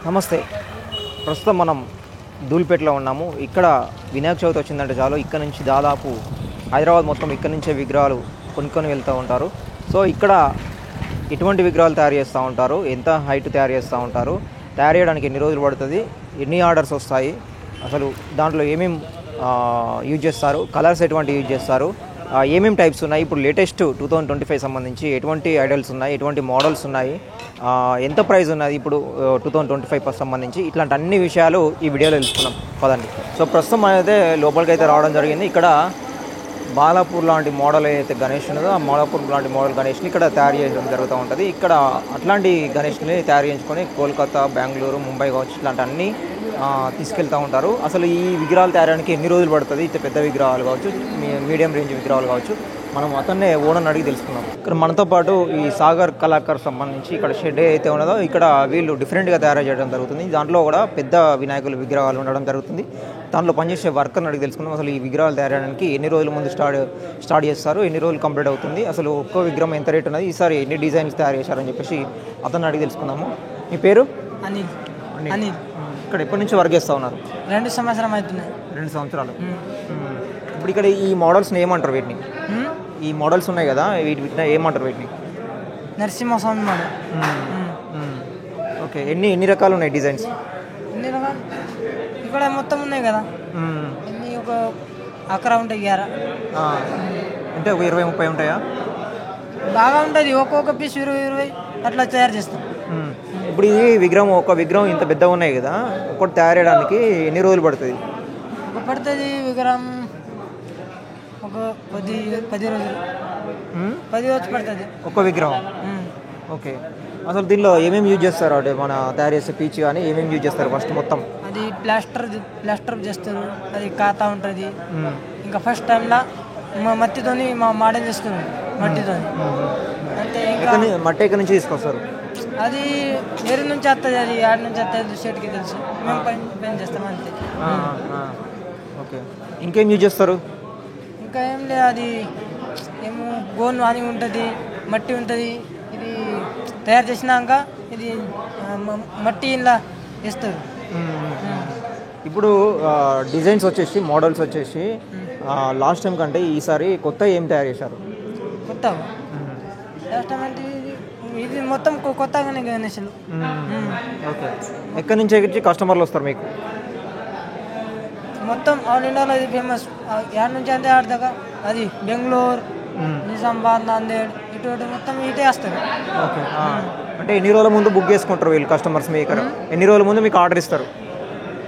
నమస్తే. ప్రస్తుతం మనం ధూళిపేటలో ఉన్నాము. ఇక్కడ వినాయక చవితి వచ్చిందంటే చాలు ఇక్కడ నుంచి దాదాపు హైదరాబాద్ మొత్తం ఇక్కడ నుంచే విగ్రహాలు కొనుక్కొని వెళ్తూ ఉంటారు. సో ఇక్కడ ఎటువంటి విగ్రహాలు తయారు చేస్తూ ఉంటారు, ఎంత హైట్ తయారు చేస్తూ ఉంటారు, తయారు చేయడానికి ఎన్ని రోజులు పడుతుంది, ఎన్ని ఆర్డర్స్ వస్తాయి, అసలు దాంట్లో ఏమేమి యూజ్ చేస్తారు, కలర్స్ ఎటువంటి యూజ్ చేస్తారు, ఏమేమి టైప్స్ ఉన్నాయి, ఇప్పుడు లేటెస్ట్ 2025 సంబంధించి ఎటువంటి ఐడల్స్ ఉన్నాయి, ఎటువంటి మోడల్స్ ఉన్నాయి, ఎంత ప్రైస్ ఉన్నది ఇప్పుడు 2025 సంబంధించి, ఇట్లాంటి అన్ని విషయాలు ఈ వీడియోలో తెలుసుకున్నాం పదండి. సో ప్రస్తుతం అయితే లోపలికి అయితే రావడం జరిగింది. ఇక్కడ బాలాపూర్ లాంటి మోడల్ అయితే గణేష్ ఉన్నదో ఆ బాలాపూర్ లాంటి మోడల్ గణేష్ని ఇక్కడ తయారు చేయడం జరుగుతూ ఉంటుంది. ఇక్కడ అట్లాంటి గణేష్ని తయారు చేయించుకొని కోల్కతా, బెంగళూరు, ముంబై కావచ్చు ఇట్లాంటి అన్నీ తీసుకెళ్తూ ఉంటారు. అసలు ఈ విగ్రహాలు తయారడానికి ఎన్ని రోజులు పడుతుంది, ఇంత పెద్ద విగ్రహాలు కావచ్చు, మీడియం రేంజ్ విగ్రహాలు కావచ్చు, మనం అతన్నే ఓనర్ని అడిగి తెలుసుకున్నాం. ఇక్కడ మనతో పాటు ఈ సాగర్ కళాకారు సంబంధించి ఇక్కడ షెడ్ అయితే ఉన్నదో ఇక్కడ వీళ్ళు డిఫరెంట్గా తయారు చేయడం జరుగుతుంది. దాంట్లో కూడా పెద్ద వినాయకుల విగ్రహాలు ఉండడం జరుగుతుంది. దాంట్లో పనిచేసే వర్కర్ని అడిగి తెలుసుకున్నాం. అసలు ఈ విగ్రహాలు తయారు చేయడానికి ఎన్ని రోజుల ముందు స్టార్ట్ చేస్తారు, ఎన్ని రోజులు కంప్లీట్ అవుతుంది, అసలు ఒక్కో విగ్రహం ఎంత రేట్ ఉన్నది, ఈసారి ఎన్ని డిజైన్స్ తయారు చేశారని చెప్పేసి అతన్ని అడిగి తెలుసుకున్నాము. మీ పేరు? అనిల్. అనిల్. ఇక్కడ ఎప్పటి నుంచి వర్క్ చేస్తూ ఉన్నారు? 2 సంవత్సరం అవుతున్నాయి. 2 సంవత్సరాలు. ఇప్పుడు ఇక్కడ ఈ మోడల్స్ని ఏమంటారు? వీటిని ఈ మోడల్స్ ఉన్నాయి కదా వీటిని ఏమంటారు? వీటిని నరసింహస్వామి మోడల్. ఓకే. ఎన్ని రకాలు ఉన్నాయి డిజైన్స్? ఎన్ని రకాలు ఇక్కడ మొత్తం ఉన్నాయి కదా, ఎన్ని ఒక 11 ఉంటాయి, 11 అంటే ఒక 20-30 ఉంటాయా? బాగా ఉంటుంది. ఒక్కొక్క పీస్ 20 అట్లా తయారు చేస్తాం. ఇప్పుడు ఇది ఒక విగ్రహం ఇంత పెద్దగా ఉన్నాయి కదా, ఒకటి తయారు చేయడానికి ఎన్ని రోజులు పడుతుంది? పడుతుంది విగ్రహం ఒక 10 రోజులు, 10 రోజులు పడుతుంది ఒక్క విగ్రహం. ఓకే. అసలు దీనిలో ఏమేమి యూజ్ చేస్తారు? అంటే మన తయారు చేసే పీచ్ కానీ ఏమేమి యూజ్ చేస్తారు? ఫస్ట్ మొత్తం అది ప్లాస్టర్ చేస్తారు, అది ఖాతా ఉంటుంది. ఇంకా ఫస్ట్ టైంలో మట్టితోని మోడల్ చేస్తున్నాం, మట్టితోని. అంటే ఇంకా మట్టి ఎక్కడి నుంచి తీసుకొస్తారు? అది వేరే నుంచి వస్తుంది, అది ఆడి నుంచి వస్తుంది, షర్ట్కి తెలుసు, మేము పని చేస్తాం అంతే. ఓకే. ఇంకేం యూజ్ చేస్తారు? ఇంకా ఏం లేదు, అది ఏమో గోన్ అని ఉంటుంది, మట్టి ఉంటుంది. ఇది తయారు చేసినాక ఇది మట్టి ఇలా వేస్తారు. ఇప్పుడు డిజైన్స్ వచ్చేసి మోడల్స్ వచ్చేసి లాస్ట్ టైం కంటే ఈసారి కొత్త ఏం తయారు చేశారు? కొత్త లాస్ట్ టైం అంటే ఇది మొత్తం కొత్తగానే గణేషులు. ఓకే. ఎక్కడి నుంచి కస్టమర్లు వస్తారు మీకు? మొత్తం ఆల్ ఇండియాలో ఇది ఫేమస్. యాడ్ నుంచి అంటే ఆడ దాకా అది బెంగళూరు, నిజామాబాద్, నాందేడ్ ఇటు మొత్తం ఇటే వస్తారు. ఓకే. అంటే ఎన్ని రోజుల ముందు బుక్ చేసుకుంటారు వీళ్ళు కస్టమర్స్ మీ ఇక్కడ? ఎన్ని రోజుల ముందు మీకు ఆర్డర్ ఇస్తారు?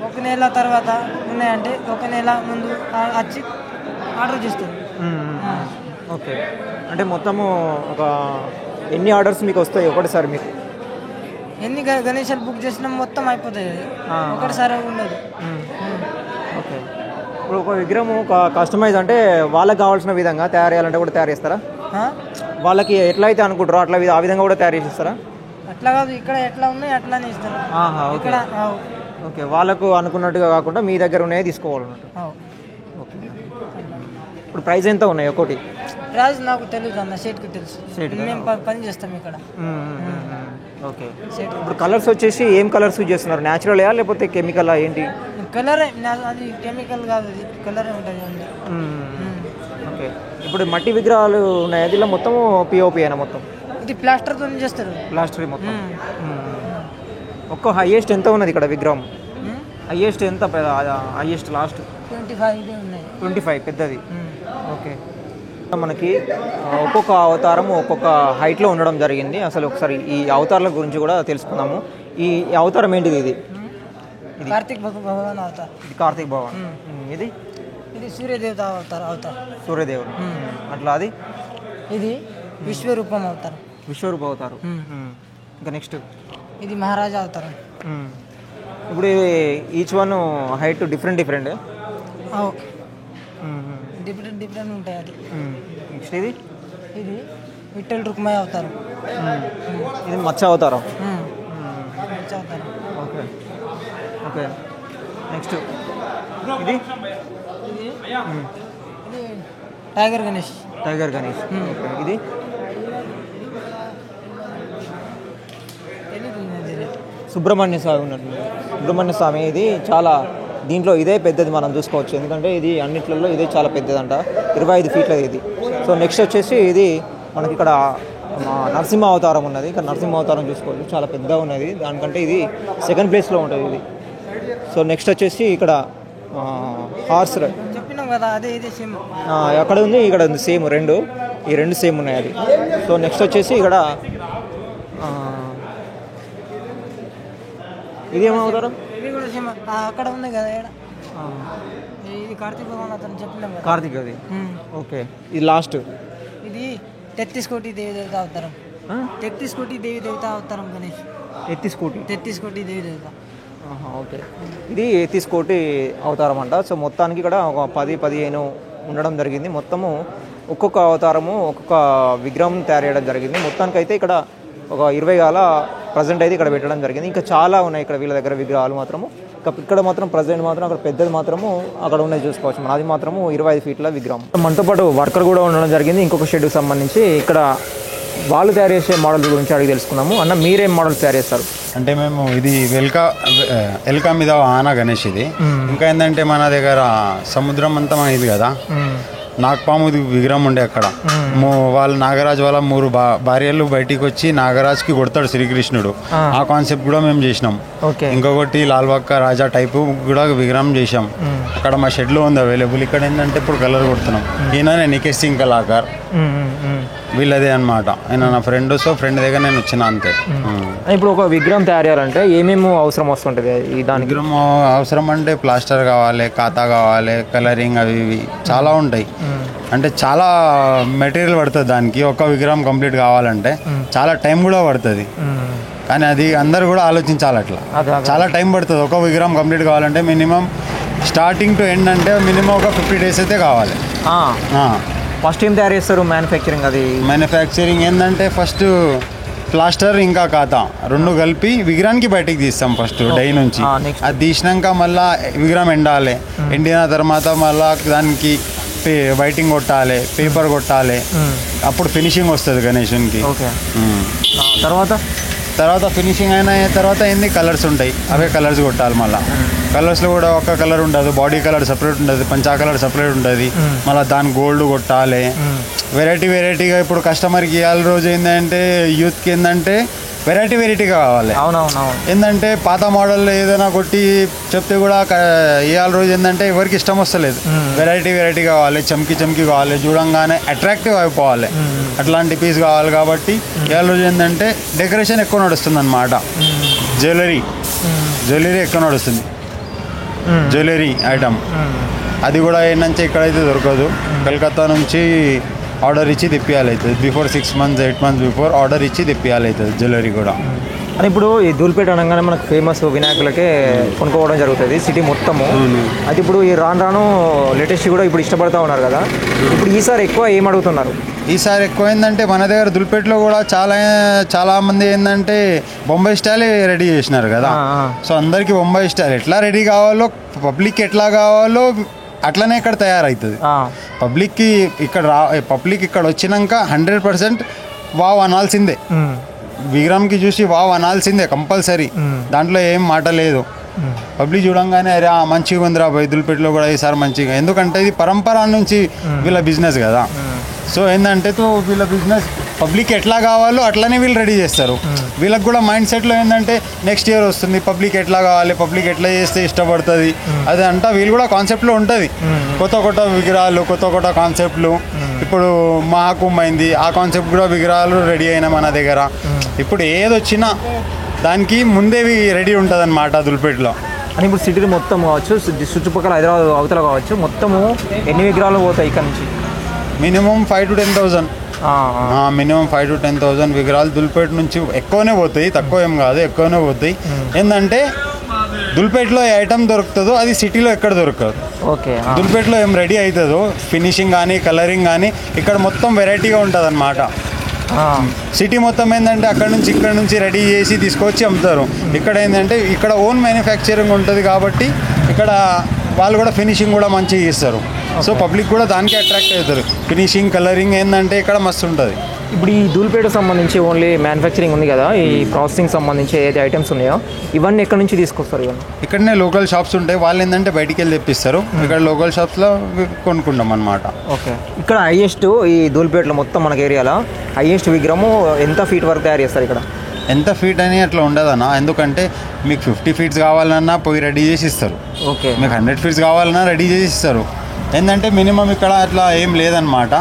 1 నెల తర్వాత ఉన్నాయంటే 1 నెల ముందు వచ్చి ఆర్డర్ చేస్తారు. ఓకే. అంటే మొత్తము ఒక ఎన్ని ఆర్డర్స్ మీకు వస్తాయి ఒకటిసారి? మీకు ఎన్ని గణేశాలు బుక్ చేసినా మొత్తం అయిపోతాయి, ఒకటిసారి ఉండదు. ఓకే. ఇప్పుడు ఒక విగ్రహం ఒక కస్టమైజ్ అంటే వాళ్ళకి కావాల్సిన విధంగా తయారు చేయాలంటే కూడా తయారు చేస్తారా? వాళ్ళకి ఎట్లా అయితే అనుకుంటారో అట్లా ఆ విధంగా కూడా తయారు చేస్తారా? అట్లా కాదు, ఇక్కడ ఎట్లా ఉన్నాయి అట్లానే ఇస్తారు. ఓకే. ఓకే. వాళ్ళకు అనుకున్నట్టుగా కాకుండా మీ దగ్గర ఉన్నాయే తీసుకోవాలన్నట్టు. ఓకే. ఇప్పుడు ప్రైస్ ఎంత ఉన్నాయి ఒకటి? ప్రైస్ నాకు తెలియదు అన్న, షేట్కి తెలుసు, మేము పని చేస్తాం ఇక్కడ. ఓకే. ఇప్పుడు కలర్స్ వచ్చేసి ఏం కలర్స్ యూజ్ చేస్తున్నారు? న్యాచురల్ లేకపోతే కెమికల్ ఏంటి? కలరే, అది కెమికల్ కాదు, అది కలరే ఉంటుంది. ఓకే. ఇప్పుడు మట్టి విగ్రహాలు ఉన్నాయి, అది మొత్తం పిఓపి అయినా మొత్తం ఇది ప్లాస్టర్తో చేస్తారు. ప్లాస్టర్ మొత్తం. ఒక్క హైయెస్ట్ ఎంత ఉన్నది ఇక్కడ విగ్రహం? హైయెస్ట్ ఎంత? హైయెస్ట్ లాస్ట్ 25 పెద్దది. ఓకే. మనకి ఒక్కొక్క అవతారము ఒక్కొక్క హైట్లో ఉండడం జరిగింది. అసలు ఒకసారి ఈ అవతారాల గురించి కూడా తెలుసుకుందాము. ఈ అవతారం ఏంటిది? ఇది కార్తీక్ భగవాన్ అవతారం. ఇది కార్తీక్ భగవాన్. ఇది సూర్యదేవత అవతారం. సూర్యదేవుడు అట్లా. అది ఇది విశ్వరూపం అవతారం. విశ్వరూప అవతారం. ఇంకా నెక్స్ట్ ఇది మహారాజా అవతారం. ఇప్పుడు each one height different different ఉంటాయి. అది నెక్స్ట్ ఇది విఠల్ రుక్మయ్య అవతారం. ఇది మత్స్య అవతారం. ఓకే. ఓకే. నెక్స్ట్ ఇది టైగర్ గణేష్. ఇది సుబ్రహ్మణ్య స్వామి ఉన్నట్టు. సుబ్రహ్మణ్య స్వామి ఇది చాలా దీంట్లో ఇదే పెద్దది మనం చూసుకోవచ్చు, ఎందుకంటే ఇది అన్నిట్లలో ఇదే చాలా పెద్దదంట, 25 ఫీట్లది ఇది. సో నెక్స్ట్ వచ్చేసి ఇది మనకి ఇక్కడ నరసింహ అవతారం ఉన్నది. ఇక్కడ నరసింహ అవతారం చూసుకోవచ్చు, చాలా పెద్దగా ఉన్నది, దానికంటే ఇది సెకండ్ ప్లేస్లో ఉంటుంది ఇది. సో నెక్స్ట్ వచ్చేసి ఇక్కడ హార్స్ చెప్పినాం కదా, అదే ఇదే సేమ్. అక్కడ ఉంది, ఇక్కడ ఉంది, సేమ్ ఈ రెండు సేమ్ ఉన్నాయి అది. సో నెక్స్ట్ వచ్చేసి ఇక్కడ ఇదేమవుతారు, ఇది కూడా సేమ్. అక్కడ ఉంది కదా ఇక్కడ, ఇది కార్తీక్ భగవాన్ అతను చెప్పినాం కదా. కార్తీక్ అది. ఓకే, ఇది లాస్ట్. ఇది 33 కోటి దేవి దేవత అవతారం. 33 కోటి దేవి దేవత అవతారం గణేష్. 33 కోటి దేవి దేవత. ఓకే, ఇది 33 కోటి అవతారం అంట. సో మొత్తానికి ఇక్కడ ఒక 10-15 ఉండడం జరిగింది. మొత్తము ఒక్కొక్క అవతారము ఒక్కొక్క విగ్రహం తయారు చేయడం జరిగింది. మొత్తానికి అయితే ఇక్కడ ఒక 20 గాల ప్రజెంట్ అయితే ఇక్కడ పెట్టడం జరిగింది. ఇంకా చాలా ఉన్నాయి ఇక్కడ వీళ్ళ దగ్గర విగ్రహాలు మాత్రము. ఇక్కడ మాత్రం ప్రజెంట్ మాత్రం అక్కడ పెద్దది మాత్రము అక్కడ ఉన్నాయి చూసుకోవచ్చు. అది మాత్రము 25 ఫీట్ల విగ్రహం. మనతో పాటు వర్కర్ కూడా ఉండడం జరిగింది ఇంకొక షెడ్కి సంబంధించి. ఇక్కడ వాళ్ళు తయారు చేసే మోడల్ గురించి అడిగి తెలుసుకున్నాము. అన్న, మీరేం మోడల్స్ తయారు చేస్తారు? అంటే మేము ఇది ఎల్కా మీద ఆనా గణేష్ ఇది. ఇంకా ఏంటంటే మన దగ్గర సముద్రం అంతా ఇది కదా, నాగపాము విగ్రహం ఉండే అక్కడ. వాళ్ళ నాగరాజు వాళ్ళ 3 భార్యలు బయటికి వచ్చి నాగరాజ్కి కొడతాడు శ్రీకృష్ణుడు. ఆ కాన్సెప్ట్ కూడా మేము చేసినాం. ఇంకొకటి లాల్బాగ్ రాజా టైపు కూడా విగ్రహం చేసాం. అక్కడ మా షెడ్లో ఉంది అవైలబుల్. ఇక్కడ ఏంటంటే ఇప్పుడు కలర్ కొడుతున్నాం. ఈయన నికేష్ సింగ్ కళాకార్, వీళ్ళదే అనమాట. ఆయన నా ఫ్రెండ్. సో ఫ్రెండ్ దగ్గర నేను వచ్చిన అంతే. ఇప్పుడు ఒక విగ్రహం తయారు చేయాలంటే ఏమేమి అవసరం వస్తుంటుంది? దాని విగ్రహం అవసరం అంటే ప్లాస్టర్ కావాలి, ఖాతా కావాలి, కలరింగ్, అవి ఇవి చాలా ఉంటాయి. అంటే చాలా మెటీరియల్ పడుతుంది దానికి. ఒక విగ్రహం కంప్లీట్ కావాలంటే చాలా టైం కూడా పడుతుంది. కానీ అది అందరు కూడా ఆలోచించాలి. అట్లా చాలా టైం పడుతుంది. ఒక విగ్రహం కంప్లీట్ కావాలంటే మినిమం స్టార్టింగ్ టు ఎండ్ అంటే మినిమం ఒక 50 days అయితే కావాలి. ఫస్ట్ ఏం తయారు చేస్తారు మ్యానుఫ్యాక్చరింగ్? అది మ్యానుఫ్యాక్చరింగ్ ఏంటంటే ఫస్ట్ ప్లాస్టర్ ఇంకా ఖాతా 2 కలిపి విగ్రహానికి బయటికి తీస్తాం ఫస్ట్ డై నుంచి. అది తీసినాక మళ్ళీ విగ్రహం ఎండాలి. ఎండిన తర్వాత మళ్ళీ దానికి వైటింగ్ కొట్టాలి, పేపర్ కొట్టాలి. అప్పుడు ఫినిషింగ్ వస్తుంది గణేశునికి. తర్వాత ఫినిషింగ్ అయిన తర్వాత ఏంది కలర్స్ ఉంటాయి. అవే కలర్స్ కొట్టాలి. మళ్ళీ కలర్స్లో కూడా ఒక కలర్ ఉండదు, బాడీ కలర్ సపరేట్ ఉంటుంది, పంచా కలర్ సపరేట్ ఉంటుంది. మళ్ళీ దాని గోల్డ్ కొట్టాలి. వెరైటీగా ఇప్పుడు కస్టమర్కి ఇవాళ రోజు ఏంటంటే యూత్కి ఏంటంటే వెరైటీగా కావాలి. ఏంటంటే పాత మోడల్ ఏదైనా కొట్టి చెప్తే కూడా ఇవాళ రోజు ఏంటంటే ఎవరికి ఇష్టం వస్తలేదు. వెరైటీ కావాలి, చమ్కి కావాలి, చూడంగానే అట్రాక్టివ్ అయిపోవాలి. అట్లాంటి పీస్ కావాలి. కాబట్టి ఇవాళ రోజు ఏంటంటే డెకరేషన్ ఎక్కువ నడుస్తుంది అనమాట. జ్యువెలరీ ఎక్కువ నడుస్తుంది. జ్యువెలరీ ఐటమ్ అది కూడా ఏంటంటే ఇక్కడైతే దొరకదు. కలకత్తా నుంచి ఆర్డర్ ఇచ్చి తెప్పియాలి అవుతుంది. Before 6 months 8 months before order ఇచ్చి తెప్పియాలి అవుతుంది జ్యువెలరీ కూడా. అని ఇప్పుడు ఈ ధూల్పేట అనగానే మనకు ఫేమస్ వినాయకులకే కొనుక్కోవడం జరుగుతుంది సిటీ మొత్తము. అది ఇప్పుడు ఈ రాను లేటెస్ట్ కూడా ఇప్పుడు ఇష్టపడుతూ ఉన్నారు కదా. ఇప్పుడు ఈసారి ఎక్కువ ఏం అడుగుతున్నారు? ఈసారి ఎక్కువ ఏంటంటే మన దగ్గర దుల్పేటలో కూడా చాలా మంది ఏంటంటే బొంబాయి స్టైల్ రెడీ చేసినారు కదా. సో అందరికీ బొంబాయి స్టైల్ ఎట్లా రెడీ కావాలో, పబ్లిక్ ఎట్లా కావాలో అట్లనే ఇక్కడ తయారవుతుంది. పబ్లిక్ ఇక్కడ వచ్చినాక 100% వావ్ అనాల్సిందే. విగ్రహంకి చూసి వావ్ అనాల్సిందే కంపల్సరీ. దాంట్లో ఏం మాట లేదు. పబ్లిక్ చూడంగానే అరే మంచిగా ఉందిరా దుల్పేటలో కూడా ఈసారి మంచిగా. ఎందుకంటే ఇది పరంపర నుంచి వీళ్ళ బిజినెస్ కదా. సో ఏంటంటే వీళ్ళ బిజినెస్ పబ్లిక్ ఎట్లా కావాలో అట్లనే వీళ్ళు రెడీ చేస్తారు. వీళ్ళకి కూడా మైండ్ సెట్లో ఏంటంటే నెక్స్ట్ ఇయర్ వస్తుంది, పబ్లిక్ ఎట్లా కావాలి, పబ్లిక్ ఎట్లా చేస్తే ఇష్టపడుతుంది, అది అంతా వీళ్ళు కూడా కాన్సెప్ట్లో ఉంటుంది. కొత్త విగ్రహాలు, కొత్త కాన్సెప్ట్లు. ఇప్పుడు మహాకుంభ అయింది, ఆ కాన్సెప్ట్ కూడా విగ్రహాలు రెడీ అయినా మన దగ్గర. ఇప్పుడు ఏదొచ్చినా దానికి ముందే రెడీ ఉంటుంది అన్నమాట దుల్పేటలో. అని ఇప్పుడు సిటీ మొత్తం కావచ్చు, చుట్టుపక్కల హైదరాబాద్ అవతల కావచ్చు, మొత్తము ఎన్ని విగ్రహాలు పోతాయి ఇక్కడ నుంచి? Minimum 5 to 10,000. మినిమం 5 to 10,000 విగ్రహాలు దుల్పేట నుంచి ఎక్కువనే పోతాయి. తక్కువ ఏం కాదు, ఎక్కువనే పోతాయి. ఏంటంటే దుల్పేటలో ఏ ఐటమ్ దొరుకుతుందో అది సిటీలో ఎక్కడ దొరకదు. దుల్పేటలో ఏం రెడీ అవుతుందో ఫినిషింగ్ కానీ కలరింగ్ కానీ ఇక్కడ మొత్తం వెరైటీగా ఉంటుంది అన్నమాట. సిటీ మొత్తం ఏంటంటే అక్కడ నుంచి రెడీ చేసి తీసుకొచ్చి అమ్ముతారు. ఇక్కడ ఏంటంటే ఇక్కడ ఓన్ మ్యానుఫ్యాక్చరింగ్ ఉంటుంది కాబట్టి ఇక్కడ వాళ్ళు కూడా ఫినిషింగ్ కూడా మంచిగా ఇస్తారు. సో పబ్లిక్ కూడా దానికి అట్రాక్ట్ అవుతారు. ఫినిషింగ్ కలరింగ్ ఏంటంటే ఇక్కడ మస్తు ఉంటుంది. ఇప్పుడు ఈ ధూళిపేటకు సంబంధించి ఓన్లీ మ్యానుఫ్యాక్చరింగ్ ఉంది కదా, ఈ ప్రాసెసింగ్ సంబంధించి ఏదైతే ఐటమ్స్ ఉన్నాయో ఇవన్నీ ఎక్కడి నుంచి తీసుకొస్తారు? ఇవన్నీ ఇక్కడనే లోకల్ షాప్స్ ఉంటాయి, వాళ్ళు ఏంటంటే బయటికి వెళ్ళి తెప్పిస్తారు, ఇక్కడ లోకల్ షాప్స్లో కొనుక్కుంటాం అనమాట. ఓకే. ఇక్కడ హైయెస్ట్ ఈ ధూళిపేటలో మొత్తం మనకి ఏరియాలో హైయెస్ట్ విగ్రహము ఎంత ఫీట్ వరకు తయారు చేస్తారు ఇక్కడ? ఎంత ఫీట్ అని అట్లా ఉండదన్న, ఎందుకంటే మీకు 50 ఫీట్స్ కావాలన్నా పోయి రెడీ చేసి ఇస్తారు. ఓకే. మీకు 100 ఫీట్స్ కావాలన్నా రెడీ చేసి ఇస్తారు. ఏంటంటే మినిమం ఇక్కడ అట్లా ఏం లేదనమాట.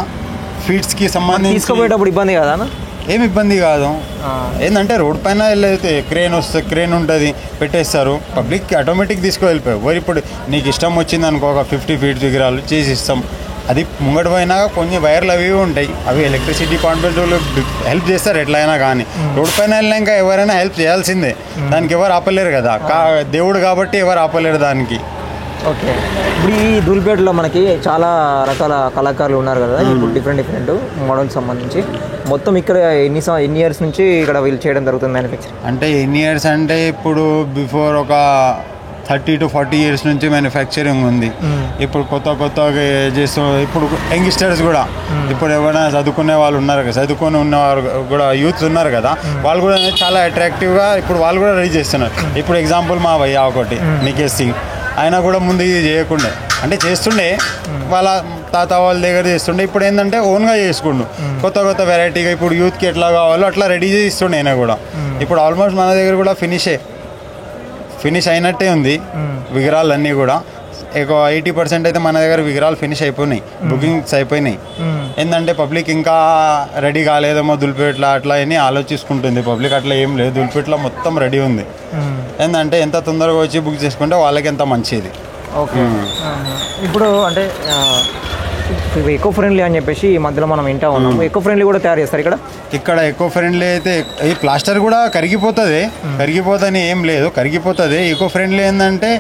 ఫీట్స్కి సంబంధించి తీసుకుపోయేటప్పుడు ఇబ్బంది కదా? ఏం ఇబ్బంది కాదు. ఏంటంటే రోడ్ పైన వెళ్ళైతే క్రేన్ ఉంటుంది, పెట్టేస్తారు, పబ్లిక్ ఆటోమేటిక్ తీసుకువెళ్ళిపోయావు. మరి ఇప్పుడు నీకు ఇష్టం వచ్చింది అనుకో, ఒక 50 ఫీట్ విగ్రహాలు చేసి ఇస్తాం. అది ముంగడి పోయినా కొన్ని వైర్లు అవి ఉంటాయి, అవి ఎలక్ట్రిసిటీ కాంట్రాక్ట్ వాళ్ళు హెల్ప్ చేస్తారు ఎట్లయినా. కానీ రోడ్ పైన వెళ్ళినాక ఎవరైనా హెల్ప్ చేయాల్సిందే, దానికి ఎవరు ఆపలేరు కదా, దేవుడు కాబట్టి ఎవరు ఆపలేరు దానికి. ఓకే. ఇప్పుడు ఈ ధూళిపేటలో మనకి చాలా రకాల కళాకారులు ఉన్నారు కదా, ఇప్పుడు డిఫరెంట్ మోడల్స్ సంబంధించి మొత్తం ఇక్కడ ఎన్ని ఇయర్స్ నుంచి ఇక్కడ వీళ్ళు చేయడం జరుగుతుంది మ్యానుఫ్యాక్చరింగ్? అంటే ఎన్ని ఇయర్స్ అంటే ఇప్పుడు బిఫోర్ ఒక 30 to 40 ఇయర్స్ నుంచి మ్యానుఫ్యాక్చరింగ్ ఉంది. ఇప్పుడు కొత్తగా చేస్తూ ఇప్పుడు యంగ్స్టర్స్ కూడా, ఇప్పుడు ఎవరైనా చదువుకునే వాళ్ళు ఉన్నారు కదా, చదువుకొని ఉన్నవారు కూడా యూత్ ఉన్నారు కదా, వాళ్ళు కూడా చాలా అట్రాక్టివ్గా ఇప్పుడు వాళ్ళు కూడా రెడీ చేస్తున్నారు. ఇప్పుడు ఎగ్జాంపుల్ మా భయ్యా ఒకటి నికేష్ సింగ్, ఆయన కూడా ముందు ఇది చేయకుండే, అంటే చేస్తుండే వాళ్ళ తాత వాళ్ళ దగ్గర చేస్తుండే, ఇప్పుడు ఏంటంటే ఓన్గా చేసుకుండు కొత్త వెరైటీగా. ఇప్పుడు యూత్కి ఎట్లా కావాలో అట్లా రెడీ చేసి ఇస్తుండే ఆయన కూడా. ఇప్పుడు ఆల్మోస్ట్ మన దగ్గర కూడా ఫినిష్ అయినట్టే ఉంది విగ్రహాలన్నీ కూడా. 80% అయితే మన దగ్గర విగ్రహాలు ఫినిష్ అయిపోయినాయి, బుకింగ్స్ అయిపోయినాయి. ఏంటంటే పబ్లిక్ ఇంకా రెడీ కాలేదేమో ధూళిపేటలో అట్లా అని ఆలోచించుకుంటుంది పబ్లిక్. అట్లా ఏం లేదు, ధూళిపేటలో మొత్తం రెడీ ఉంది. ఏంటంటే ఎంత తొందరగా వచ్చి బుక్ చేసుకుంటే వాళ్ళకి ఎంత మంచిది. ఓకే. ఇప్పుడు అంటే ఎకో ఫ్రెండ్లీ అని చెప్పేసి ఈ మధ్యలో మనం వింటా ఉన్నాము, ఎకో ఫ్రెండ్లీ కూడా తయారు చేస్తారు ఇక్కడ ఎకో ఫ్రెండ్లీ అయితే ఈ ప్లాస్టర్ కూడా కరిగిపోతుంది ఏం లేదు, కరిగిపోతుంది. ఎకో ఫ్రెండ్లీ ఏంటంటే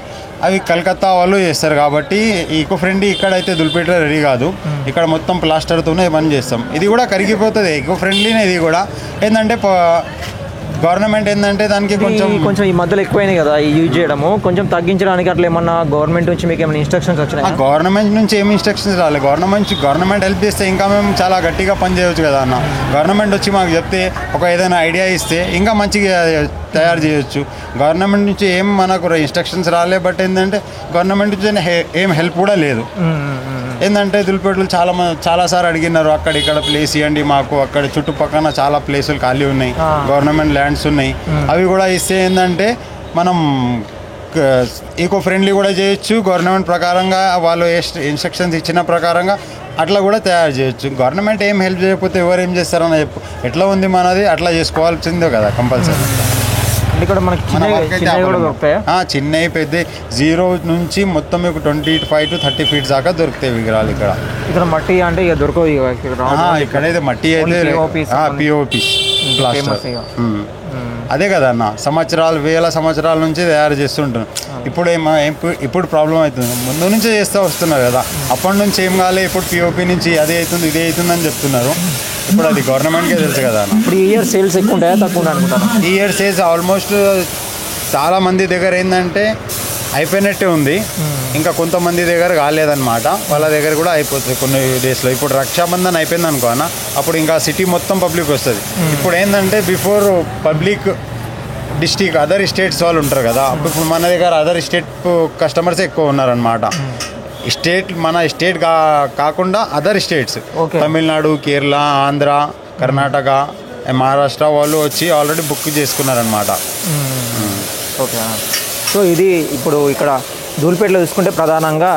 అవి కలకత్తా వాళ్ళు చేస్తారు కాబట్టి ఈకో ఫ్రెండ్లీ ఇక్కడైతే దుల్పేటలో రెడీ కాదు, ఇక్కడ మొత్తం ప్లాస్టర్తోనే పని చేస్తాం. ఇది కూడా కరిగిపోతుంది, ఎకో ఫ్రెండ్లీనే. ఇది కూడా ఏంటంటే గవర్నమెంట్ ఏంటంటే దానికి కొంచెం ఈ మధ్యలో ఎక్కువైనాయి కదా ఈ యూజ్ చేయడము, కొంచెం తగ్గించడానికి అట్లా ఏమన్నా గవర్నమెంట్ నుంచి మీకు ఏమైనా ఇన్స్ట్రక్షన్స్ వచ్చినాయి? గవర్నమెంట్ నుంచి ఏమి ఇన్స్ట్రక్షన్స్ రాలేదు. గవర్నమెంట్ హెల్ప్ చేస్తే ఇంకా మేము చాలా గట్టిగా పని చేయవచ్చు కదా అన్న. గవర్నమెంట్ వచ్చి మాకు చెప్తే ఒక ఏదైనా ఐడియా ఇస్తే ఇంకా మంచిగా తయారు చేయొచ్చు. గవర్నమెంట్ నుంచి ఏం మనకు ఇన్స్ట్రక్షన్స్ రాలే, బట్ ఏంటంటే గవర్నమెంట్ నుంచి ఏం హెల్ప్ కూడా లేదు. ఏంటంటే దుల్పేటలు చాలాసార్లు అడిగినారు, అక్కడ ఇక్కడ ప్లేస్ ఇవ్వండి మాకు, అక్కడ చుట్టుపక్కల చాలా ప్లేసులు ఖాళీ ఉన్నాయి, గవర్నమెంట్ ల్యాండ్స్ ఉన్నాయి, అవి కూడా ఇస్తే ఏంటంటే మనం ఈకో ఫ్రెండ్లీ కూడా చేయొచ్చు. గవర్నమెంట్ ప్రకారంగా వాళ్ళు ఇన్స్ట్రక్షన్స్ ఇచ్చిన ప్రకారంగా అట్లా కూడా తయారు చేయొచ్చు. గవర్నమెంట్ ఏం హెల్ప్ చేయకపోతే ఎవరు ఏం చేస్తారని చెప్పు, ఎట్లా ఉంది మనది అట్లా చేసుకోవాల్సిందే కదా కంపల్సరీ. ఇక్కడ మనకి చిన్నవి పెద్ద 0 నుంచి మొత్తం మీకు 25 to 30 ఫీట్స్ దాకా దొరుకుతాయి విగ్రహాలు. ఇక్కడ మట్టి అంటే ఇక దొరకవు, ఇక్కడైతే మట్టి అయితే పిఓపి అదే కదా అన్న, వేల సంవత్సరాల నుంచి తయారు చేస్తుంటాను. ఇప్పుడు ప్రాబ్లం అవుతుంది, ముందు నుంచే చేస్తూ వస్తున్నారు కదా, అప్పటి నుంచి ఏం కాలే, ఇప్పుడు పిఓపి నుంచి అదే అవుతుంది ఇదే అవుతుంది అని చెప్తున్నారు. ఇప్పుడు అది గవర్నమెంట్కే తెలుసు కదా అన్న. ఇప్పుడు ఈ ఇయర్ సేల్స్ ఎక్కువ ఉంటాయా తక్కువ అనుకుంటాను? ఈ ఇయర్ సేల్స్ ఆల్మోస్ట్ చాలా మంది దగ్గర ఏంటంటే అయిపోయినట్టే ఉంది, ఇంకా కొంతమంది దగ్గర కాలేదన్నమాట. వాళ్ళ దగ్గర కూడా అయిపోతుంది కొన్ని డేస్లో. ఇప్పుడు రక్షాబంధన్ అయిపోయింది అనుకో అన్న, అప్పుడు ఇంకా సిటీ మొత్తం పబ్లిక్ వస్తుంది. ఇప్పుడు ఏంటంటే before public district other states వాళ్ళు ఉంటారు కదా, ఇప్పుడు మన దగ్గర అదర్ స్టేట్ కస్టమర్స్ ఎక్కువ ఉన్నారనమాట. మన స్టేట్ కాకుండా అదర్ స్టేట్స్, తమిళనాడు, కేరళ, ఆంధ్ర, కర్ణాటక, మహారాష్ట్ర వాళ్ళు వచ్చి ఆల్రెడీ బుక్ చేసుకున్నారనమాట. ఓకే. సో ఇది ఇప్పుడు ఇక్కడ ధూళిపేటలో చూసుకుంటే ప్రధానంగా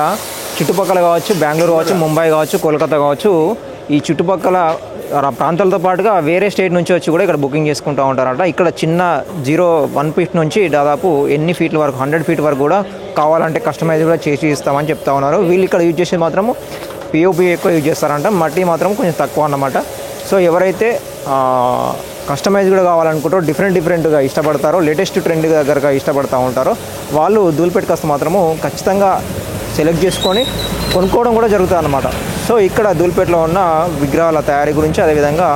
చుట్టుపక్కల కావచ్చు, బెంగళూరు కావచ్చు, ముంబై కావచ్చు, కోల్కతా కావచ్చు, ఈ చుట్టుపక్కల ప్రాంతాలతో పాటుగా వేరే స్టేట్ నుంచి వచ్చి కూడా ఇక్కడ బుకింగ్ చేసుకుంటూ ఉంటారట. ఇక్కడ చిన్న 1 ఫీట్ నుంచి దాదాపు ఎన్ని ఫీట్ల వరకు 100 ఫీట్ వరకు కూడా కావాలంటే కస్టమైజ్ కూడా చేసి ఇస్తామని చెప్తా ఉన్నారు. వీళ్ళు ఇక్కడ యూజ్ చేసేది మాత్రము పిఓపి ఎక్కువ యూజ్ చేస్తారంట, మట్టి మాత్రం కొంచెం తక్కువ అన్నమాట. సో ఎవరైతే కస్టమైజ్ కూడా కావాలనుకుంటారో, డిఫరెంట్గా ఇష్టపడతారో, లేటెస్ట్ ట్రెండ్ దగ్గరగా ఇష్టపడతా ఉంటారో వాళ్ళు ధూళిపేటకి వస్తే మాత్రము ఖచ్చితంగా సెలెక్ట్ చేసుకొని కొనుక్కోవడం కూడా జరుగుతుంది అన్నమాట. సో ఇక్కడ ధూళిపేటలో ఉన్న విగ్రహాల తయారీ గురించి, అదేవిధంగా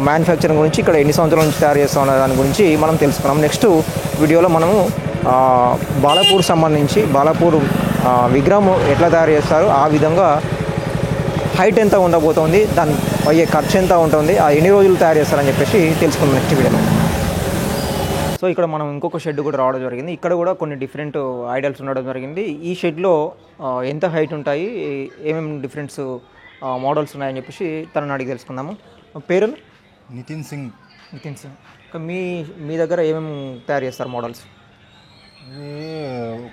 మ్యానుఫ్యాక్చరింగ్ గురించి, ఇక్కడ ఎన్ని సంవత్సరాల నుంచి తయారు చేస్తా ఉన్న దాని గురించి మనం తెలుసుకున్నాం. నెక్స్ట్ వీడియోలో మనము బాలాపూర్ సంబంధించి బాలాపూర్ విగ్రహం ఎట్లా తయారు చేస్తారో ఆ విధంగా హైట్ ఎంత ఉండబోతోంది, దాని అయ్యే ఖర్చు ఎంత ఉంటుంది, ఆ ఎన్ని రోజులు తయారు చేస్తారని చెప్పేసి తెలుసుకుందాం నెక్స్ట్ వీడియోలో. సో ఇక్కడ మనం ఇంకొక షెడ్ కూడా రావడం జరిగింది. ఇక్కడ కూడా కొన్ని డిఫరెంట్ ఐడల్స్ ఉండడం జరిగింది. ఈ షెడ్లో ఎంత హైట్ ఉంటాయి, ఏమేమి డిఫరెంట్స్ మోడల్స్ ఉన్నాయని చెప్పేసి తనని అడిగి తెలుసుకుందాము. పేరు నితిన్ సింగ్. నితిన్ సింగ్. మీ మీ దగ్గర ఏమేమి తయారు చేస్తారు మోడల్స్? ఇది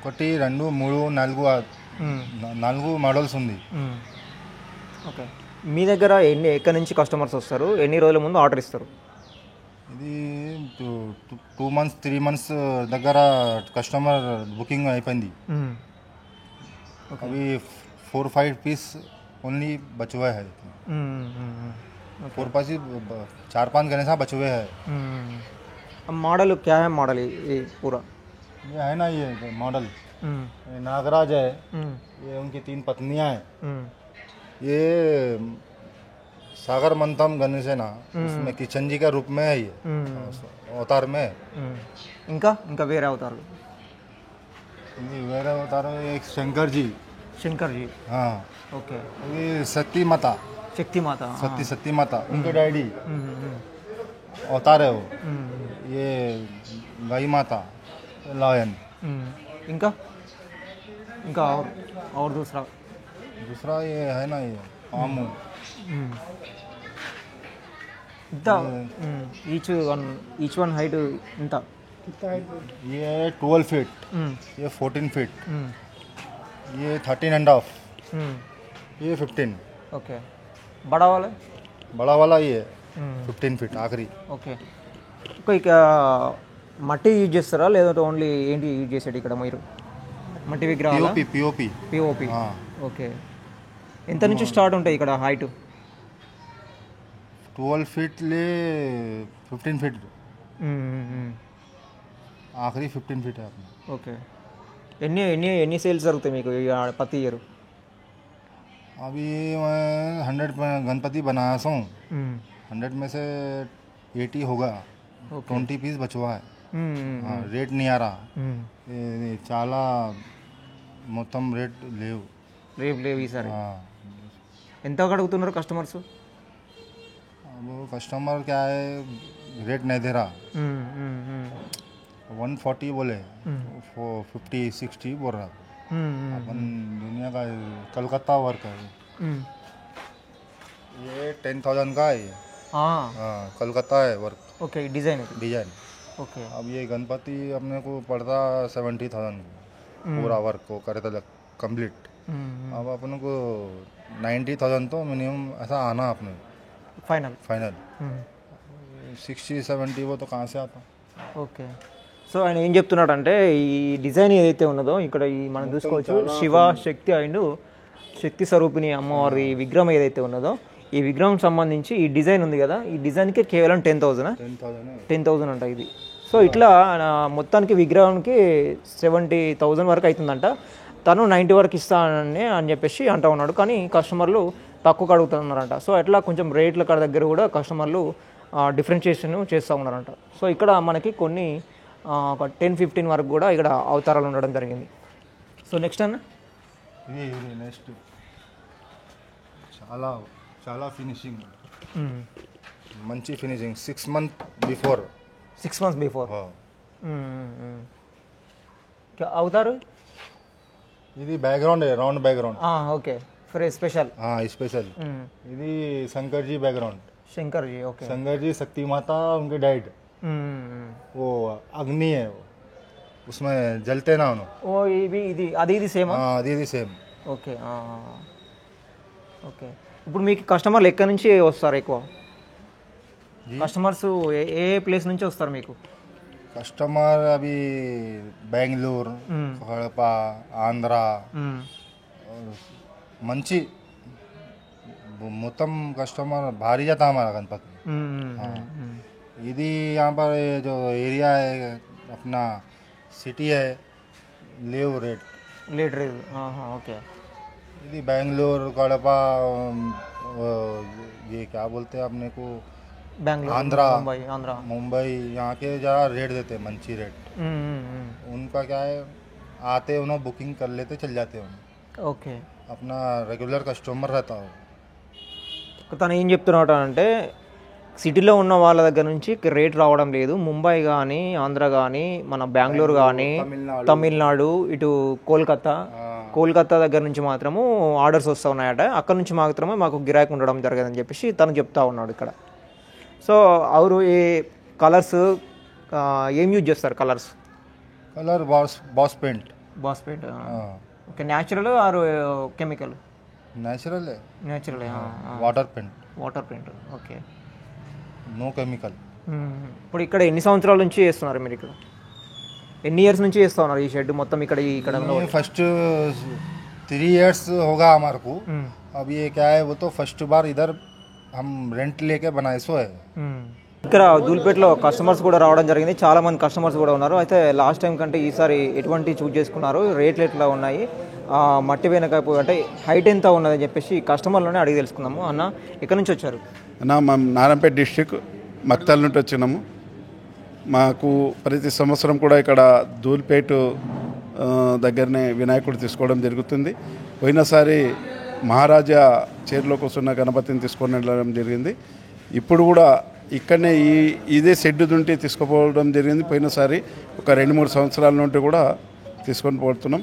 1 2 3 4 మోడల్స్ ఉంది. ఓకే. మీ దగ్గర ఎక్కడి నుంచి కస్టమర్స్ వస్తారు, ఎన్ని రోజుల ముందు ఆర్డర్ ఇస్తారు? ఇది 2 months 3 months దగ్గర కస్టమర్ బుకింగ్ అయిపోయింది. अभी 4-5 पीस ओनली बचे हुए हैं. 4-5 4-5 गने सा बचे हुए हैं. मॉडल क्या है? मॉडल ये पूरा ये है ना, ये मॉडल ये नागराज है. ये उनकी 3 पत्नियां हैं. ये सागर मंथम गणेश है ना, उसमें किशन जी का रूप में है ये अवतार में. ఇంకా ఇంకా వేరే అవుతారు? ये वेरे अवतार एक शंकर जी. शंकर जी. हाँ. ओके. ये सती माता. शक्ति माता. सती माता उनके डैडी अवतार है वो. ये गाय माता लायन. इनका इनका और दूसरा ये है ना, ये पामू. इंत ఈచ్ వన్ హైట్ ఇంత? ये 12 फीट, ये 14 फीट, ये 13.5, ये 15. ओके. बड़ा वाला ये 15 फीट ఆఖరి. ఓకే. ఇక మట్టి యూజ్ చేస్తారా లేదంటే ఓన్లీ ఏంటి యూజ్ చేసేది ఇక్కడ మీరు? మట్టి విగ్రహాలు? పిఓపి. ఓకే. ఎంత నుంచి స్టార్ట్ ఉంటాయి ఇక్కడ హైట్? 12 फीट ले 15 फीट ఆఖరి 15 फीट है अपना. ఓకే. ఎన్ని ఎన్ని ఎన్ని సేల్స్ జరుగుతాయి మీకు ప్రతి ఇయర్? अभी मैं 100 गणपति बनाया हूँ. 100 में से 80 होगा. 20 पीस बचवा है. रेट नहीं आ रहा. చాలా మొత్తం రేట్ లేవు ఈసారి. ఎంత అడుగుతున్నారు కస్టమర్స్? अब कस्टमर क्या है, रेट नहीं दे रहा. 140 बोले, 50-60 बोल रहा. अपन दुनिया का कलकत्ता वर्क है. ये 10,000 का है. हाँ, कलकत्ता है वर्क. ओके. डिजाइन. ओके. अब ये गणपति अपने को पड़ता 70,000 पूरा वर्क को करे तो कंप्लीट. अब अपन को 90,000 तो मिनिमम ऐसा आना अपने फाइनल. 60-70 वो तो कहाँ से आता. ఓకే. సో ఆయన ఏం చెప్తున్నాడు అంటే ఈ డిజైన్ ఏదైతే ఉన్నదో ఇక్కడ ఈ మనం చూసుకోవచ్చు శివ శక్తి అండ్ శక్తి స్వరూపిణి అమ్మవారి విగ్రహం ఏదైతే ఉన్నదో ఈ విగ్రహం సంబంధించి ఈ డిజైన్ ఉంది కదా, ఈ డిజైన్కి కేవలం 10,000 అంట ఇది. సో ఇట్లా మొత్తానికి విగ్రహానికి 70,000 వరకు అవుతుందంట. తను 90 వరకు ఇస్తానని అని చెప్పేసి అంటూ ఉన్నాడు. కానీ కస్టమర్లు తక్కువ అడుగుతున్నారంట. సో అట్లా కొంచెం రేట్ల కాడ దగ్గర కూడా కస్టమర్లు డిఫరెన్షియేషన్ చేస్తూ ఉన్నారంట. సో ఇక్కడ మనకి కొన్ని 10-15 వరకు కూడా ఇక్కడ అవతారాలు ఉండడం జరిగింది. సో నెక్స్ట్ అన్న నెక్స్ట్ చాలా చాలా ఫినిషింగ్, మంచి ఫినిషింగ్. 6 months before. అవుతారు. ఇది background round background. Okay. Special. Special. ఇది शंकर जी बैकग्राउंड. शंकर जी. ओके. शंकर जी शक्ति माता उनके डैड. वो अग्नि है वो, उसमें जलते ना उन्होंने. ఓ ఇది సేమ్. అది సేమ్. ఓకే. ఓకే. ఇప్పుడు మీకు కస్టమర్లు ఎక్కడి నుంచి వస్తారు ఎక్కువ? కస్టమర్స్ ఏ ప్లేస్ నుంచి వస్తారు మీకు? కస్టమర్ అవి బెంగళూరు, కడప, ఆంధ్ర, మంచి మొత్తం कस्टमर भारी जाता हमारा गणपति. यदि यहाँ पर जो एरिया है अपना सिटी है लेव रेट. ओके. यदि बेंगलोर, कड़पा, ये क्या बोलते हैं अपने को, बेंगलोर, आंध्रा, मुंबई यहाँ के ज़रा रेट देते हैं, मंची रेट. उनका क्या है, आते उन्हें बुकिंग कर लेते चल जाते हैं. ओके. अपना रेगुलर कस्टमर रहता हो. తను ఏం చెప్తున్నాడు అంటే సిటీలో ఉన్న వాళ్ళ దగ్గర నుంచి రేట్ రావడం లేదు. ముంబై కానీ, ఆంధ్ర కానీ, మన బెంగళూరు కానీ, తమిళనాడు, ఇటు కోల్కతా దగ్గర నుంచి మాత్రము ఆర్డర్స్ వస్తూ ఉన్నాయట. అక్కడ నుంచి మాత్రమే మాకు గిరాకీ ఉండడం జరగదని చెప్పేసి తను చెప్తా ఉన్నాడు ఇక్కడ. సో అవరు ఏ కలర్స్ ఏం యూజ్ చేస్తారు? Colour boss paint. Okay, natural or chemical? Natural. Water paint. Okay, no chemical. ఇప్పుడు ఇక్కడ ఎన్ని సంవత్సరాల నుంచి చేస్తున్నారు మీరు? ఇక్కడ ఎన్ని ఇయర్స్ నుంచి చేస్తూ ఉన్నారు ఈ షెడ్ మొత్తం? ఇక్కడ फर्स्ट 3 years होगा हमारे को. अब ये क्या है वो तो फर्स्ट बार इधर हम रेंट लेके बनाए सो है. ఇక్కడ దూల్పేటలో కస్టమర్స్ కూడా రావడం జరిగింది. చాలా మంది కస్టమర్స్ కూడా ఉన్నారు. అయితే లాస్ట్ టైం కంటే ఈసారి ఎటువంటి చూజ్ చేసుకున్నారు, రేట్లు ఎట్లా ఉన్నాయి, మట్టి వెనకాపు అంటే హైట్ ఎంత ఉన్నదని చెప్పేసి కస్టమర్లోనే అడిగి తెలుసుకుందాము. అన్న ఎక్కడి నుంచి వచ్చారు? అన్న మేము నారాయణపేట డిస్ట్రిక్ట్ మక్తల్ నుండి వచ్చినాము. మాకు ప్రతి సంవత్సరం కూడా ఇక్కడ దూల్పేట దగ్గరనే వినాయకుడు తీసుకోవడం జరుగుతుంది. పోయినసారి మహారాజా చైర్లో కూర్చున్న గణపతిని తీసుకొని వెళ్ళడం జరిగింది. ఇప్పుడు కూడా ఇక్కడనే ఇదే షెడ్ నుండి తీసుకుపోవడం జరిగింది. పోయినసారి ఒక 2-3 సంవత్సరాల నుండి కూడా తీసుకొని పోతున్నాం.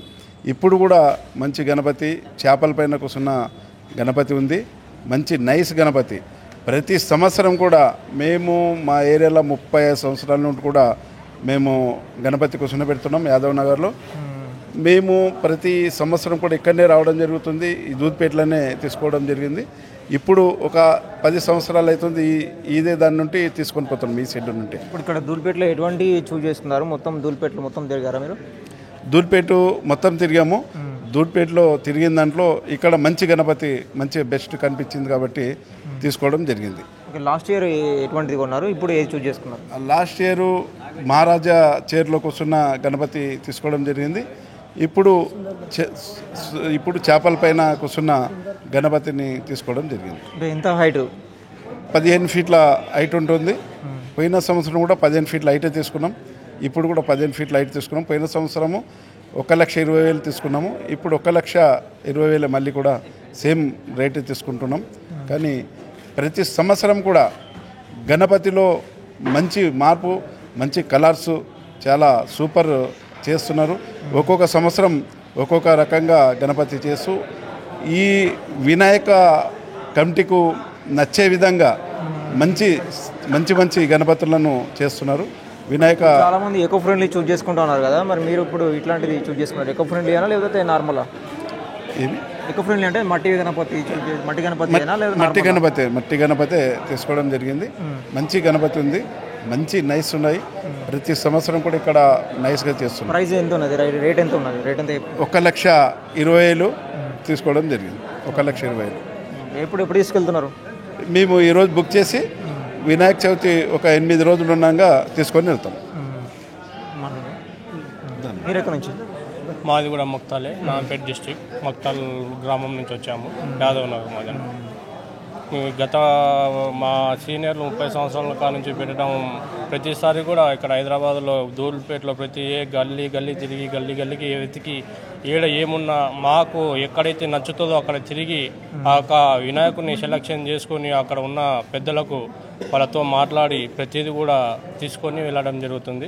ఇప్పుడు కూడా మంచి గణపతి, చేపల పైన కూర్చున్న గణపతి ఉంది. మంచి నైస్ గణపతి. ప్రతి సంవత్సరం కూడా మేము మా ఏరియాలో 35 సంవత్సరాల నుండి కూడా మేము గణపతి కూర్చుని పెడుతున్నాం యాదవ్ నగర్లో. మేము ప్రతి సంవత్సరం కూడా ఇక్కడనే రావడం జరుగుతుంది. ఈ దూద్పేటలోనే తీసుకోవడం జరిగింది. ఇప్పుడు ఒక 10 సంవత్సరాలు అవుతుంది ఇదే దాని నుండి తీసుకొని పోతున్నాం ఈ షెడ్ నుండి. ఇప్పుడు ఇక్కడ దూల్పేటలో ఎటువంటి చూజ్ చేసుకున్నారు? మొత్తం దూల్పేటలో మొత్తం తిరిగారా మీరు? దూల్పేట మొత్తం తిరిగాము. దూల్పేటలో తిరిగిన దాంట్లో ఇక్కడ మంచి గణపతి, మంచి బెస్ట్ కనిపించింది కాబట్టి తీసుకోవడం జరిగింది. ఓకే, లాస్ట్ ఇయర్ ఎటువంటిది కొన్నారు? ఇప్పుడు ఏది చూజ్ చేసుకున్నారు? లాస్ట్ ఇయర్ మహారాజా చైర్లో కూర్చున్న గణపతి తీసుకోవడం జరిగింది. ఇప్పుడు చేపల పైన కూర్చున్న గణపతిని తీసుకోవడం జరిగింది. అంటే ఎంత హైట్? 15 ఫీట్ల హైట్ ఉంటుంది. పోయిన సంవత్సరం కూడా 15 ఫీట్ల హైటే తీసుకున్నాం. ఇప్పుడు కూడా 15 ఫీట్ల హైట్ తీసుకున్నాం. పోయిన సంవత్సరము 1,20,000 తీసుకున్నాము. ఇప్పుడు 1,20,000 మళ్ళీ కూడా సేమ్ రేటు తీసుకుంటున్నాం. కానీ ప్రతి సంవత్సరం కూడా గణపతిలో మంచి మార్పు, మంచి కలర్స్ చాలా సూపర్ చేస్తున్నారు. ఒక్కొక్క సంవత్సరం ఒక్కొక్క రకంగా గణపతి చేస్తూ ఈ వినాయక కమిటీకు నచ్చే విధంగా మంచి మంచి మంచి గణపతులను చేస్తున్నారు. వినాయక చాలా మంది ఎకో ఫ్రెండ్లీ చూజ్ చేసుకుంటున్నారు కదా, మరి మీరు ఇప్పుడు ఇట్లాంటిది చూజ్ చేసుకున్నారు? ఎకో ఫ్రెండ్లీ అయినా లేకపోతే నార్మలా? ఇది ఎకో ఫ్రెండ్లీ అంటే మట్టి గణపతి మట్టి గణపతి తీసుకోవడం జరిగింది. మంచి గణపతి ఉంది, మంచి నైస్ ఉన్నాయి. ప్రతి సంవత్సరం కూడా ఇక్కడ నైస్గా చేస్తున్నారు. ప్రైస్ ఎంత ఉన్నది? రేట్ ఎంత ఉన్నది? రేట్ ఎంత? 1,20,000 తీసుకోవడం జరిగింది. 1,20,000. ఎప్పుడు తీసుకెళ్తున్నారు? మేము ఈరోజు బుక్ చేసి వినాయక చవితి ఒక 8 రోజులు ఉన్నాగా తీసుకొని వెళ్తాం. మీరు ఎక్కడి నుంచి? మాది కూడా మక్తాలే, నారాయణపేట డిస్ట్రిక్ట్ మక్తాల్ గ్రామం నుంచి వచ్చాము. యాదవ్ నగర్ మాది. గత మా సీనియర్లు 30 సంవత్సరాల కాలం నుంచి పెట్టడం, ప్రతిసారి కూడా ఇక్కడ హైదరాబాద్లో దూల్పేటలో ప్రతి గల్లీ తిరిగి గల్లీకి వెతికి ఏమున్నా మాకు ఎక్కడైతే నచ్చుతుందో అక్కడ తిరిగి ఆ యొక్క వినాయకుడిని సెలెక్షన్ చేసుకొని అక్కడ ఉన్న పెద్దలకు వాళ్ళతో మాట్లాడి ప్రతిదీ కూడా తీసుకొని వెళ్ళడం జరుగుతుంది.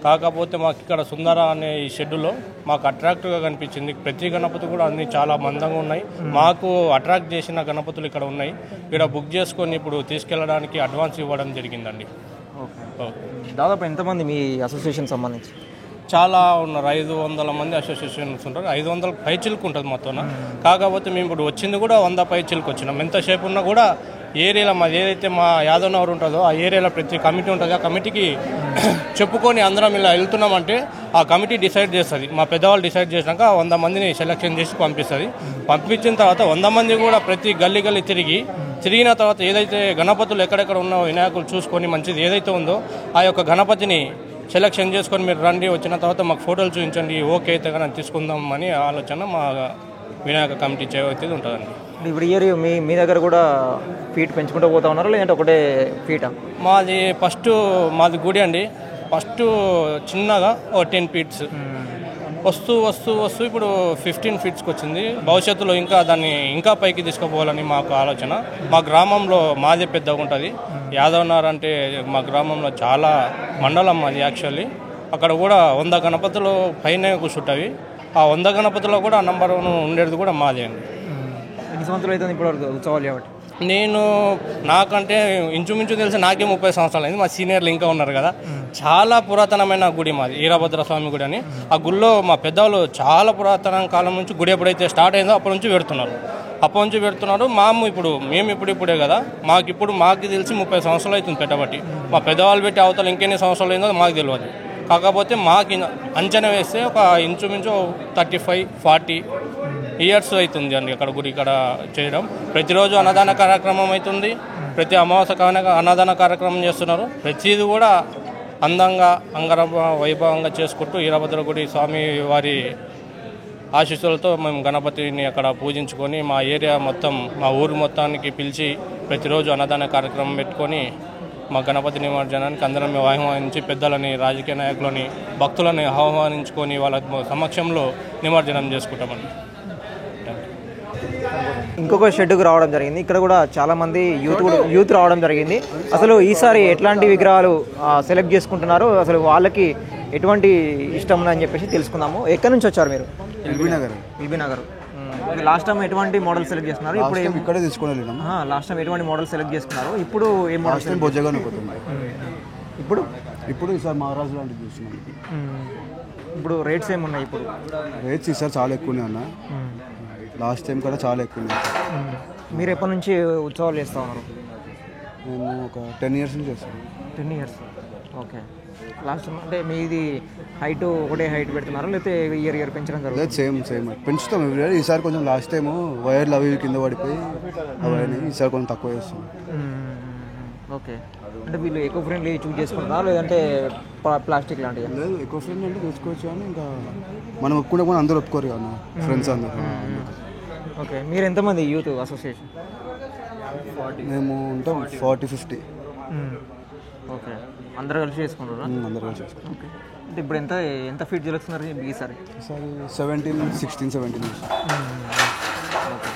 కాకపోతే మాకు ఇక్కడ సుందర అనే ఈ షెడ్యూలో మాకు అట్రాక్టివ్గా కనిపించింది. ప్రతి గణపతి కూడా అన్ని చాలా మందంగా ఉన్నాయి. మాకు అట్రాక్ట్ చేసిన గణపతులు ఇక్కడ ఉన్నాయి. ఇక్కడ బుక్ చేసుకొని ఇప్పుడు తీసుకెళ్ళడానికి అడ్వాన్స్ ఇవ్వడం జరిగిందండి. దాదాపు ఎంతమంది మీ అసోసియేషన్ సంబంధించి? చాలా ఉన్నారు, 500 మంది అసోసియేషన్స్ ఉంటారు. 500 పైచిలకు ఉంటుంది మొత్తం. కాకపోతే మేము ఇప్పుడు వచ్చింది కూడా 100 పైచిలకు వచ్చినాం. ఎంతసేపు ఉన్నా కూడా ఏరియాలో మాది ఏదైతే మా యాదవ్ నగర్ ఉంటుందో ఆ ఏరియాలో ప్రతి కమిటీ ఉంటుంది. ఆ కమిటీకి చెప్పుకొని అందరం ఇలా వెళ్తున్నామంటే ఆ కమిటీ డిసైడ్ చేస్తుంది. మా పెద్దవాళ్ళు డిసైడ్ చేసినాక 100 మందిని సెలెక్షన్ చేసి పంపిస్తుంది. పంపించిన తర్వాత 100 మంది కూడా ప్రతి గల్లీ తిరిగిన తర్వాత ఏదైతే గణపతులు ఎక్కడెక్కడ ఉన్న వినాయకులు చూసుకొని మంచిది ఏదైతే ఉందో ఆ యొక్క గణపతిని సెలెక్షన్ చేసుకొని మీరు రండి, వచ్చిన తర్వాత మాకు ఫోటోలు చూపించండి, ఓకే అయితే కానీ తీసుకుందాం అని ఆలోచన మా వినాయక కమిటీ చేయవచ్చేది ఉంటుందండి. ఇప్పుడు ఇయర్ మీ దగ్గర కూడా ఫీట్ పెంచుకుంటూ పోతా ఉన్నారా లేదంటే ఒకటే ఫీటా? మాది గుడి అండి. ఫస్ట్ చిన్నగా 10 ఫీట్స్ వస్తూ వస్తూ వస్తూ ఇప్పుడు 15 ఫీట్స్కి వచ్చింది. భవిష్యత్తులో ఇంకా దాన్ని ఇంకా పైకి తీసుకుపోవాలని మాకు ఆలోచన. మా గ్రామంలో మాదే పెద్దగా ఉంటుంది. యాదవనార్ అంటే మా గ్రామంలో చాలా మండలం మాది యాక్చువల్లీ. అక్కడ కూడా 100 గణపతులు పైన కూర్చుంటాయి. ఆ 100 గణపతిలో కూడా నంబర్ 1 ఉండేది కూడా మాదే అండి. ఎన్ని సంవత్సరాలు అవుతుంది ఇప్పుడు ఉత్సవాలు కాబట్టి? నేను నాకంటే ఇంచుమించు తెలిసి నాకే 30 సంవత్సరాలు అయింది. మా సీనియర్లు ఇంకా ఉన్నారు కదా. చాలా పురాతనమైన గుడి మాది, వీరభద్ర స్వామి గుడి అని. ఆ గుడిలో మా పెద్దవాళ్ళు చాలా పురాతన కాలం నుంచి గుడి ఎప్పుడైతే స్టార్ట్ అయిందో అప్పటి నుంచి పెడుతున్నారు. మేము ఇప్పుడే కదా, మాకు తెలిసి 30 సంవత్సరాలు అవుతుంది పెట్టబట్టి. మా పెద్దవాళ్ళు పెట్టి అవతల ఇంకెన్ని సంవత్సరాలు అయిందో మాకు తెలియదు. కాకపోతే మాకు అంచనా వేస్తే ఒక ఇంచుమించు 35-40 ఇయర్స్ అవుతుంది అండి అక్కడ గుడి ఇక్కడ చేయడం. ప్రతిరోజు అన్నదాన కార్యక్రమం అవుతుంది. ప్రతి అమావాస్య అన్నదాన కార్యక్రమం చేస్తున్నారు. ప్రతిదీ కూడా అందంగా వైభవంగా చేసుకుంటూ వీరభద్ర గుడి స్వామి వారి ఆశీస్సులతో మేము గణపతిని అక్కడ పూజించుకొని మా ఏరియా మొత్తం, మా ఊరు మొత్తానికి పిలిచి ప్రతిరోజు అన్నదాన కార్యక్రమం పెట్టుకొని మా గణపతి నిమజ్జనానికి అందరం మేము ఆహ్వానించి పెద్దలని, రాజకీయ నాయకులని, భక్తులని ఆహ్వానించుకొని వాళ్ళ సమక్షంలో నిమజ్జనం చేసుకుంటామండి. ఇంకొక షెడ్కి రావడం జరిగింది. ఇక్కడ కూడా చాలామంది యూత్ రావడం జరిగింది. అసలు ఈసారి ఎట్లాంటి విగ్రహాలు సెలెక్ట్ చేసుకుంటున్నారు, అసలు వాళ్ళకి ఎటువంటి ఇష్టం ఉందని చెప్పేసి తెలుసుకుందాము. ఎక్కడి నుంచి వచ్చారు మీరు? ఎల్బీ నగర్. లాస్ట్ టైం ఎటువంటి మోడల్ సెలెక్ట్ చేసుకున్నారు? ఇప్పుడు ఇక్కడే తీసుకొని వెళ్ళినాం. లాస్ట్ టైం ఎటువంటి మోడల్ సెలెక్ట్ చేసుకున్నారు? ఇప్పుడు ఏ మోడల్? బొజ్జగానే పోతుంది. ఇప్పుడు ఈసారి మహారాజు లాంటివి చూస్తున్నాం. ఇప్పుడు రేట్స్ ఏమున్నాయి? ఇప్పుడు రేట్స్ ఈసారి చాలా ఎక్కువనే ఉన్నా. లాస్ట్ టైం కూడా చాలా ఎక్కువ. మీరు ఎప్పటి నుంచి ఉత్సవాలు చేస్తూ ఉన్నారు? మేము ఒక 10 years నుంచి చేస్తాం. 10 years. ఓకే. లాస్ట్ టైం అంటే మీది హైట్ ఒకటే హైట్ పెడుతున్నారు లేకపోతే ఇయర్ పెంచడం జరుగుతుంది? సేమ్ పెంచుతాం ఎవ్రీ. ఈసారి కొంచెం లాస్ట్ టైం వైర్లు అవి కింద పడిపోయి అవన్నీ ఈసారి కొంచెం తక్కువ చేస్తాం. ఓకే. అంటే వీళ్ళు ఎకో ఫ్రెండ్లీ చూస్ చేసుకుంటారా లేదంటే ప్లాస్టిక్ లాంటివి? లేదు, ఎకో ఫ్రెండ్లీ అంటే తెచ్చుకోవచ్చు కానీ ఇంకా మనం ఒప్పుకుంటే కూడా అందరూ ఒప్పుకోరు కదా, ఫ్రెండ్స్ అందరూ. ఓకే. మీరు ఎంతమంది యూత్ అసోసియేషన్? మేము ఉంటాం 40-50. ఓకే. అందరూ కలిసి చేసుకుంటారా? అందరూ కలిసి చేసుకుంటాం. ఓకే. అంటే ఇప్పుడు ఎంత ఫీట్ జరుగుతున్నారు ఈసారి? ఈసారి 17, 16, 17. ఓకే.